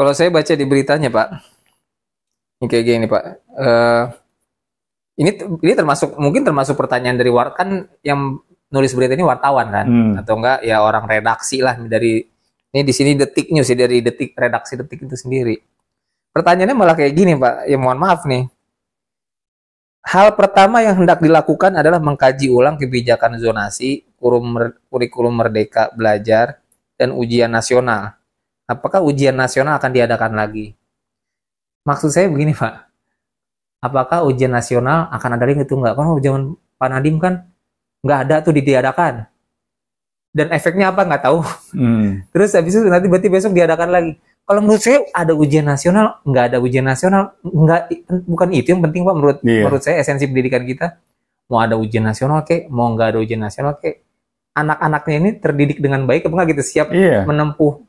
kalau saya baca di beritanya Pak, ini kayak gini Pak. Ini mungkin termasuk pertanyaan dari kan yang nulis berita ini wartawan kan, atau enggak ya orang redaksi lah dari ini di sini Detik News ya, dari redaksi Detik itu sendiri. Pertanyaannya malah kayak gini Pak, ya mohon maaf nih. Hal pertama yang hendak dilakukan adalah mengkaji ulang kebijakan zonasi, kurikulum Merdeka Belajar, dan ujian nasional. Apakah ujian nasional akan diadakan lagi? Maksud saya begini Pak, apakah ujian nasional akan ada lagi itu enggak? Kan zaman Pak Nadiem kan nggak ada tuh diadakan. Dan efeknya apa nggak tahu. Terus habis itu nanti berarti besok diadakan lagi. Kalau menurut saya ada ujian nasional, nggak ada ujian nasional, bukan itu yang penting Pak menurut saya esensi pendidikan kita. Mau ada ujian nasional kek, mau nggak ada ujian nasional kek, anak-anaknya ini terdidik dengan baik apa nggak gitu, siap menempuh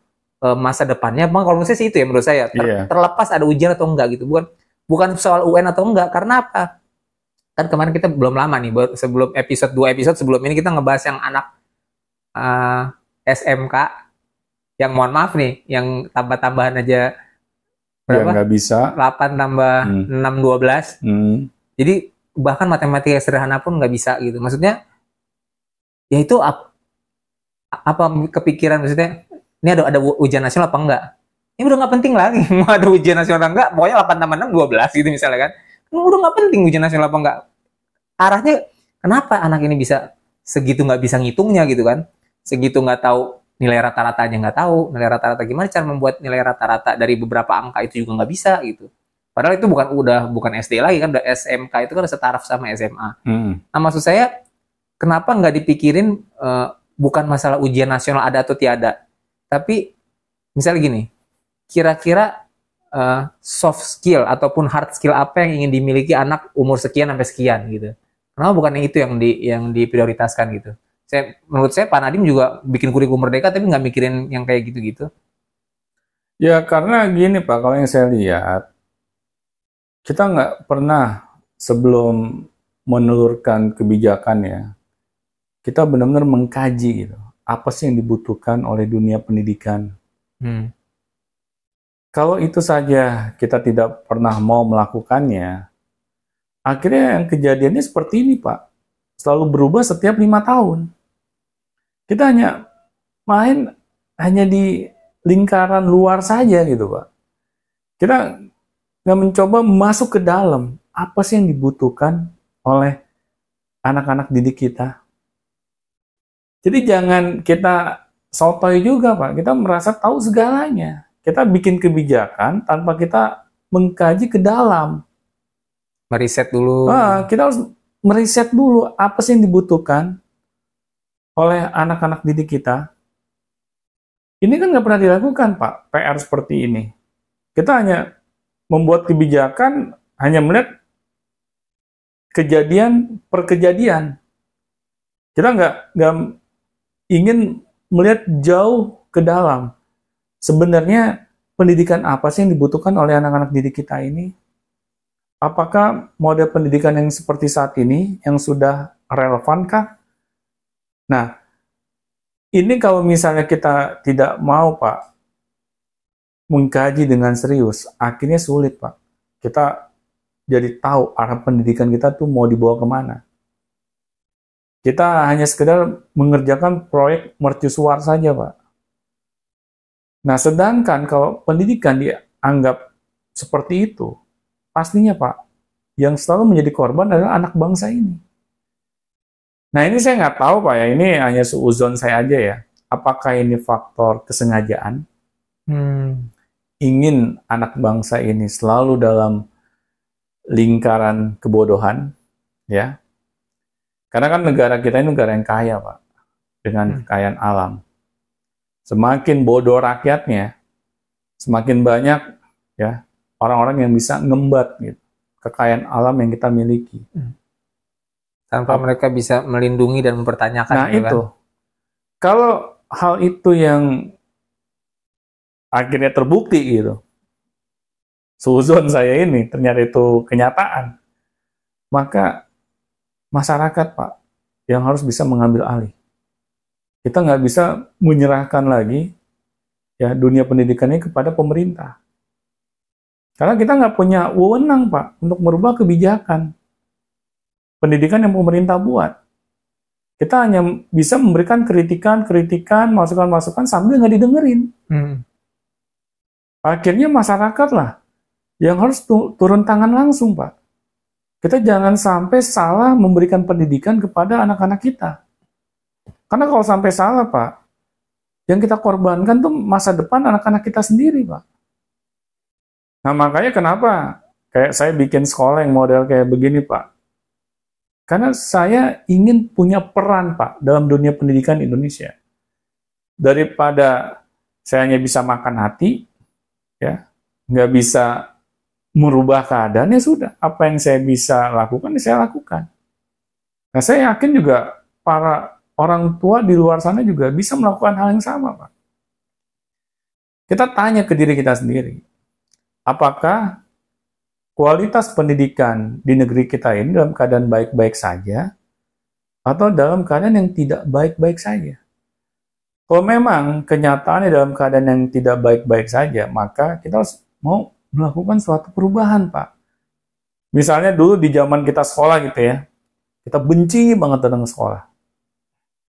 masa depannya. Bang, kalau menurut saya sih itu ya menurut saya. Terlepas ada ujian atau enggak gitu. Bukan soal UN atau enggak, karena apa? Kan kemarin kita belum lama nih, sebelum dua episode sebelum ini kita ngebahas yang anak SMK, yang mohon maaf nih, yang tambah-tambahan aja berapa? Nggak bisa. 8 tambah 6, 12. Jadi bahkan matematika sederhana pun nggak bisa gitu. Maksudnya, ya itu apa kepikiran maksudnya, ini ada ujian nasional apa enggak? Ini udah nggak penting lagi, mau ada ujian nasional enggak, pokoknya 8 tambah 6, 12 gitu misalnya kan. Udah nggak penting ujian nasional apa enggak. Arahnya, kenapa anak ini bisa segitu nggak bisa ngitungnya gitu kan. Segitu nggak tahu nilai rata-rata aja nggak tahu. Nilai rata-rata gimana cara membuat nilai rata-rata dari beberapa angka itu juga nggak bisa gitu. Padahal itu bukan SD lagi kan, udah SMK itu kan setaraf sama SMA. Nah maksud saya, kenapa nggak dipikirin bukan masalah ujian nasional ada atau tiada. Tapi misalnya gini, kira-kira soft skill ataupun hard skill apa yang ingin dimiliki anak umur sekian sampai sekian gitu. Kenapa bukan yang itu yang diprioritaskan gitu? Menurut saya Pak Nadiem juga bikin kurikulum Merdeka tapi nggak mikirin yang kayak gitu-gitu. Ya karena gini Pak, kalau yang saya lihat, kita nggak pernah sebelum menelurkan kebijakan ya, kita benar-benar mengkaji gitu, apa sih yang dibutuhkan oleh dunia pendidikan. Kalau itu saja kita tidak pernah mau melakukannya, akhirnya yang kejadiannya seperti ini Pak, selalu berubah setiap 5 tahun. Kita hanya di lingkaran luar saja gitu Pak. Kita nggak mencoba masuk ke dalam, apa sih yang dibutuhkan oleh anak-anak didik kita. Jadi jangan kita sotoy juga Pak, kita merasa tahu segalanya. Kita bikin kebijakan tanpa kita mengkaji ke dalam. Meriset dulu. Kita harus meriset dulu apa sih yang dibutuhkan oleh anak-anak didik kita. Ini kan nggak pernah dilakukan Pak, PR seperti ini. Kita hanya membuat kebijakan, hanya melihat kejadian per kejadian. Kita nggak ingin melihat jauh ke dalam. Sebenarnya pendidikan apa sih yang dibutuhkan oleh anak-anak didik kita ini? Apakah model pendidikan yang seperti saat ini yang sudah relevankah? Nah, ini kalau misalnya kita tidak mau Pak mengkaji dengan serius, akhirnya sulit Pak. Kita jadi tahu arah pendidikan kita tuh mau dibawa kemana. Kita hanya sekedar mengerjakan proyek mercusuar saja Pak. Nah, sedangkan kalau pendidikan dianggap seperti itu, pastinya Pak, yang selalu menjadi korban adalah anak bangsa ini. Nah, ini saya nggak tahu Pak ya, ini hanya suuzon saya aja ya. Apakah ini faktor kesengajaan? Ingin anak bangsa ini selalu dalam lingkaran kebodohan, ya. Karena kan negara kita ini negara yang kaya Pak, dengan kekayaan alam. Semakin bodoh rakyatnya, semakin banyak ya orang-orang yang bisa ngembat gitu, kekayaan alam yang kita miliki. Tanpa mereka bisa melindungi dan mempertanyakan. Nah itu, kan? Kalau hal itu yang akhirnya terbukti gitu, suzon saya ini ternyata itu kenyataan, maka masyarakat Pak yang harus bisa mengambil alih. Kita nggak bisa menyerahkan lagi ya dunia pendidikan ini kepada pemerintah. Karena kita nggak punya wewenang, Pak, untuk merubah kebijakan pendidikan yang pemerintah buat. Kita hanya bisa memberikan kritikan, masukan-masukan sambil nggak didengerin. Akhirnya masyarakat lah yang harus turun tangan langsung, Pak. Kita jangan sampai salah memberikan pendidikan kepada anak-anak kita. Karena kalau sampai salah, Pak, yang kita korbankan tuh masa depan anak-anak kita sendiri, Pak. Nah, makanya kenapa kayak saya bikin sekolah yang model kayak begini, Pak. Karena saya ingin punya peran, Pak, dalam dunia pendidikan Indonesia. Daripada saya hanya bisa makan hati, ya, nggak bisa merubah keadaan, ya sudah. Apa yang saya bisa lakukan, ya saya lakukan. Nah, saya yakin juga para orang tua di luar sana juga bisa melakukan hal yang sama, Pak. Kita tanya ke diri kita sendiri, apakah kualitas pendidikan di negeri kita ini dalam keadaan baik-baik saja, atau dalam keadaan yang tidak baik-baik saja? Kalau memang kenyataannya dalam keadaan yang tidak baik-baik saja, maka kita harus mau melakukan suatu perubahan, Pak. Misalnya dulu di zaman kita sekolah gitu ya, kita benci banget datang ke sekolah.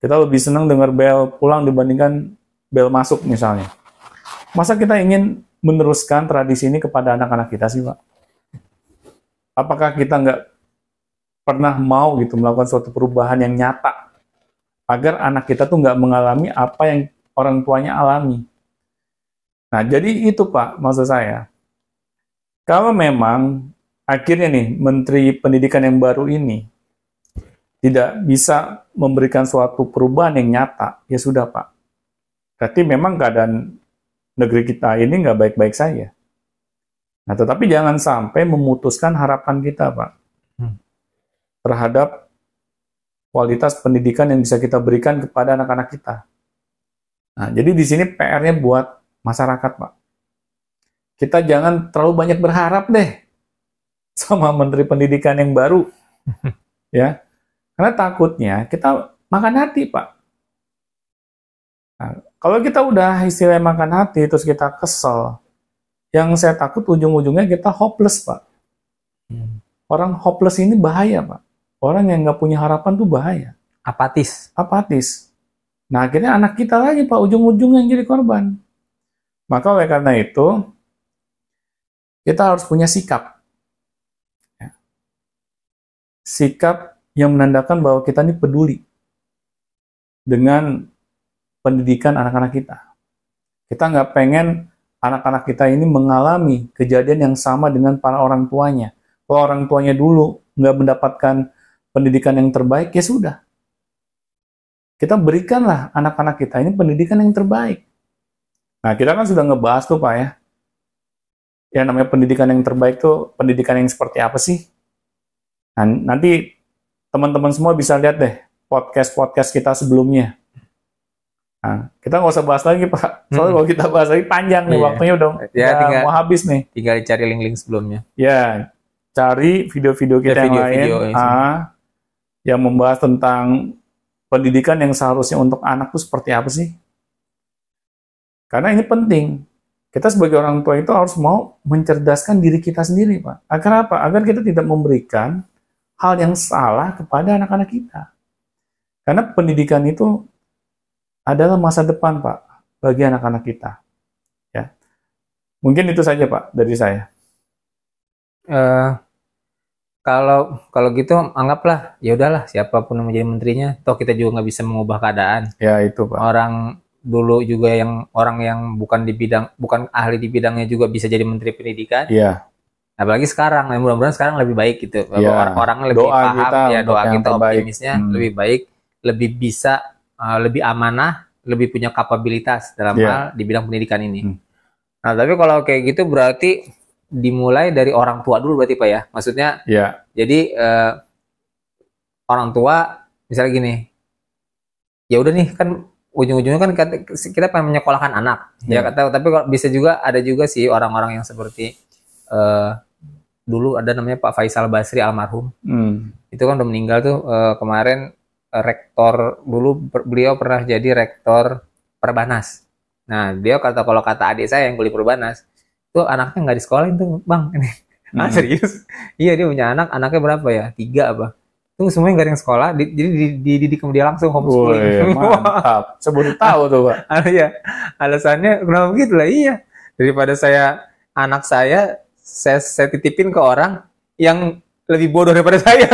Kita lebih senang dengar bel pulang dibandingkan bel masuk misalnya. Masa kita ingin meneruskan tradisi ini kepada anak-anak kita sih, Pak? Apakah kita nggak pernah mau gitu melakukan suatu perubahan yang nyata agar anak kita tuh nggak mengalami apa yang orang tuanya alami? Nah, jadi itu, Pak, maksud saya. Kalau memang akhirnya nih Menteri Pendidikan yang baru ini tidak bisa memberikan suatu perubahan yang nyata, ya sudah, Pak. Berarti memang keadaan negeri kita ini nggak baik-baik saja. Nah, tetapi jangan sampai memutuskan harapan kita, Pak, terhadap kualitas pendidikan yang bisa kita berikan kepada anak-anak kita. Nah, jadi di sini PR-nya buat masyarakat, Pak. Kita jangan terlalu banyak berharap deh sama Menteri Pendidikan yang baru, ya. Karena takutnya kita makan hati, Pak. Nah, kalau kita udah istilahnya makan hati, terus kita kesel, yang saya takut ujung-ujungnya kita hopeless, Pak. Orang hopeless ini bahaya, Pak. Orang yang nggak punya harapan tuh bahaya. Apatis. Apatis. Nah, akhirnya anak kita lagi, Pak, ujung-ujungnya yang jadi korban. Maka oleh karena itu, kita harus punya sikap. Ya. Sikap yang menandakan bahwa kita ini peduli dengan pendidikan anak-anak kita. Kita nggak pengen anak-anak kita ini mengalami kejadian yang sama dengan para orang tuanya. Kalau orang tuanya dulu nggak mendapatkan pendidikan yang terbaik, ya sudah. Kita berikanlah anak-anak kita ini pendidikan yang terbaik. Nah, kita kan sudah ngebahas tuh, Pak, ya. Ya, namanya pendidikan yang terbaik tuh pendidikan yang seperti apa sih? Nah, nanti teman-teman semua bisa lihat deh podcast-podcast kita sebelumnya. Nah, kita nggak usah bahas lagi, Pak. Soalnya kalau kita bahas lagi panjang nih, waktunya udah mau habis nih. Tinggal cari link-link sebelumnya. Ya, cari video-video kita yang lain yang membahas tentang pendidikan yang seharusnya untuk anak itu seperti apa sih? Karena ini penting. Kita sebagai orang tua itu harus mau mencerdaskan diri kita sendiri, Pak. Agar apa? Agar kita tidak memberikan hal yang salah kepada anak-anak kita. Karena pendidikan itu adalah masa depan, Pak, bagi anak-anak kita. Ya, mungkin itu saja, Pak, dari saya. Kalau gitu anggaplah ya udahlah siapapun yang menjadi menterinya, toh kita juga nggak bisa mengubah keadaan. Ya itu, Pak. Orang dulu juga orang yang bukan ahli di bidangnya juga bisa jadi menteri pendidikan. Iya. Apalagi sekarang, mudah-mudahan sekarang lebih baik gitu. Ya. Orang lebih doa paham, kita ya doa kita terbaik. Optimisnya lebih baik, lebih bisa, lebih amanah, lebih punya kapabilitas dalam hal di bidang pendidikan ini. Nah, tapi kalau kayak gitu berarti dimulai dari orang tua dulu berarti, Pak, ya? Maksudnya, jadi orang tua misalnya gini, ya udah nih kan ujung-ujungnya kan kita pengen menyekolahkan anak, ya kata. Tapi bisa juga ada juga sih orang-orang yang seperti dulu ada namanya Pak Faisal Basri almarhum, itu kan udah meninggal tuh kemarin. Rektor dulu, beliau pernah jadi rektor Perbanas. Nah, dia kalau kata adik saya yang kuliah Perbanas, tuh anaknya nggak disekolahin tuh bang ini. Ah serius? Iya dia punya anaknya berapa ya? 3 apa? Tuh semuanya nggak ada yang sekolah, jadi dididik sama dia langsung homeschooling. Mantap. Saya baru tahu tuh Pak. Iya, alasannya kenapa begitu lah? Iya, daripada anak saya titipin ke orang yang lebih bodoh daripada saya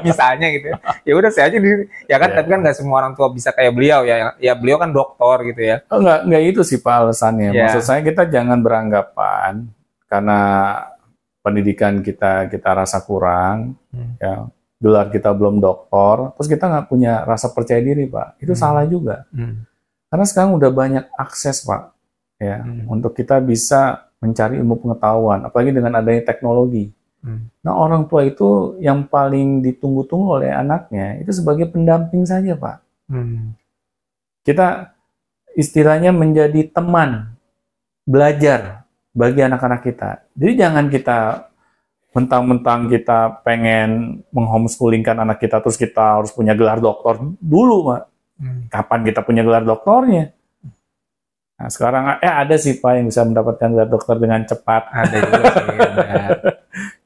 misalnya gitu ya udah saya aja ya kan tapi kan nggak semua orang tua bisa kayak beliau ya beliau kan dokter gitu ya. Oh, nggak itu sih Pak alasannya. Maksud saya kita jangan beranggapan karena pendidikan kita rasa kurang ya, gelar kita belum doktor terus kita nggak punya rasa percaya diri Pak, itu salah juga. Karena sekarang udah banyak akses Pak ya untuk kita bisa mencari ilmu pengetahuan apalagi dengan adanya teknologi. Nah orang tua itu yang paling ditunggu-tunggu oleh anaknya itu sebagai pendamping saja Pak. Kita istilahnya menjadi teman belajar bagi anak-anak kita. Jadi jangan kita mentang-mentang kita pengen menghomeschooling-kan anak kita terus kita harus punya gelar doktor dulu Pak. Kapan kita punya gelar doktornya? Nah sekarang ada sih Pak yang bisa mendapatkan gelar dokter dengan cepat. Ada juga sih.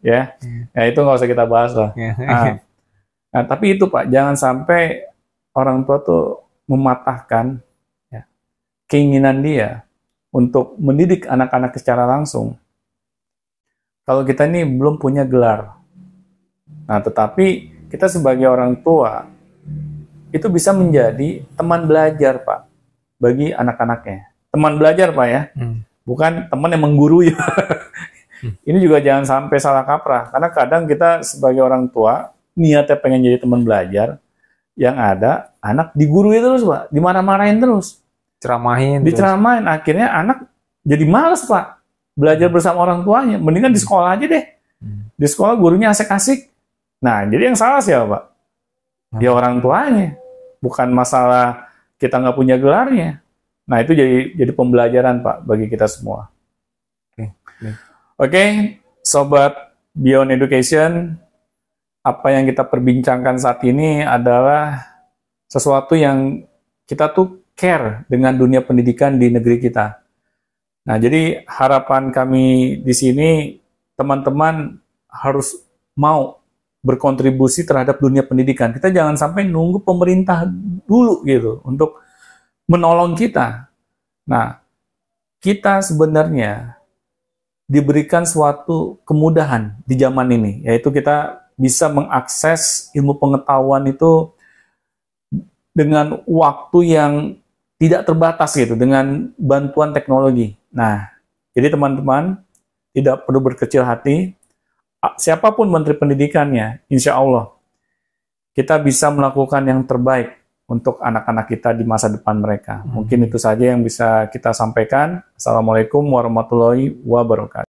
Ya itu nggak usah kita bahas lah. Nah, tapi itu Pak, jangan sampai orang tua tuh mematahkan ya, keinginan dia untuk mendidik anak-anak secara langsung. Kalau kita ini belum punya gelar, nah tetapi kita sebagai orang tua itu bisa menjadi teman belajar Pak bagi anak-anaknya. Teman belajar Pak ya, bukan teman yang menggurui. Ini juga jangan sampai salah kaprah, karena kadang kita sebagai orang tua niatnya pengen jadi teman belajar, yang ada anak digurui terus Pak, dimarah-marahin terus, diceramahin, akhirnya anak jadi males Pak belajar bersama orang tuanya, mendingan di sekolah aja deh, di sekolah gurunya asik-asik. Nah jadi yang salah siapa Pak? Ya orang tuanya, bukan masalah kita nggak punya gelarnya. Nah itu jadi pembelajaran Pak bagi kita semua. Oke, Sobat Beyond Education, apa yang kita perbincangkan saat ini adalah sesuatu yang kita tuh care dengan dunia pendidikan di negeri kita. Nah, jadi harapan kami di sini, teman-teman harus mau berkontribusi terhadap dunia pendidikan. Kita jangan sampai nunggu pemerintah dulu gitu untuk menolong kita. Nah, kita sebenarnya diberikan suatu kemudahan di zaman ini, yaitu kita bisa mengakses ilmu pengetahuan itu dengan waktu yang tidak terbatas gitu, dengan bantuan teknologi. Nah, jadi teman-teman tidak perlu berkecil hati, siapapun menteri pendidikannya, insya Allah kita bisa melakukan yang terbaik untuk anak-anak kita di masa depan mereka. Mungkin itu saja yang bisa kita sampaikan. Assalamualaikum warahmatullahi wabarakatuh.